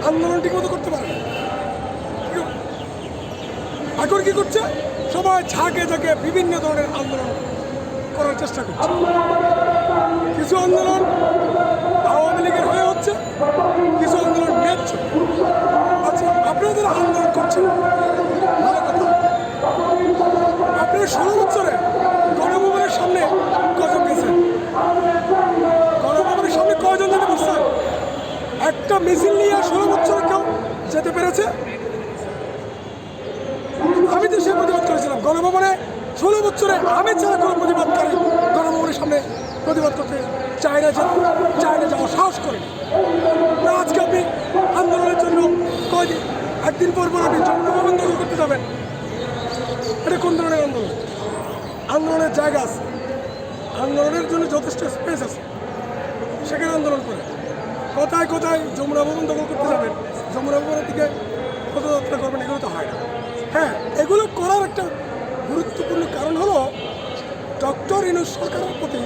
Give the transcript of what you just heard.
আন্দোলন ঠিকমতো করতে পারে না। এখন কি করছে? সবাই ঝাঁকে ঝাঁকে বিভিন্ন ধরনের আন্দোলন করার চেষ্টা করছে। কিছু আন্দোলন আওয়ামী লীগের হয়ে হচ্ছে, কিছু আন্দোলন ন্যায্য। আচ্ছা, আপনারা যারা আন্দোলন করছেন ভালো কথা, আপনারা 16 বছরে গণভবনের সামনে কজন গেছেন? গণভবনের সামনে কয়জন যেতে পারছেন? একটা মিছিল নিয়ে 16 বছরে কেউ যেতে পেরেছে? আমি তো সে প্রতিবাদ করেছিলাম গণভবনে 16 বছরে। আমি ছাড়া কোনো প্রতিবাদকারী গণভবনের সামনে প্রতিবাদ করতে চায় না যাওয়ার সাহস করে না। আজকে আপনি আন্দোলনের জন্য কয়দিন, একদিন পর আপনি জনভবন দখল করতে যাবেন? এটা কোন ধরনের আন্দোলন? আন্দোলনের জায়গা আছে, আন্দোলনের জন্য যথেষ্ট স্পেস আছে, সেখানে আন্দোলন করে। কোথায় কোথায় যমুনা ভবন দখল করতে যাবেন, যমুনা ভবনের দিকে পদযাত্রা করবেন, এগুলো তো হয় না। হ্যাঁ, এগুলো করার একটা গুরুত্বপূর্ণ কারণ হলো ডক্টর ইউনূস সরকারের প্রতি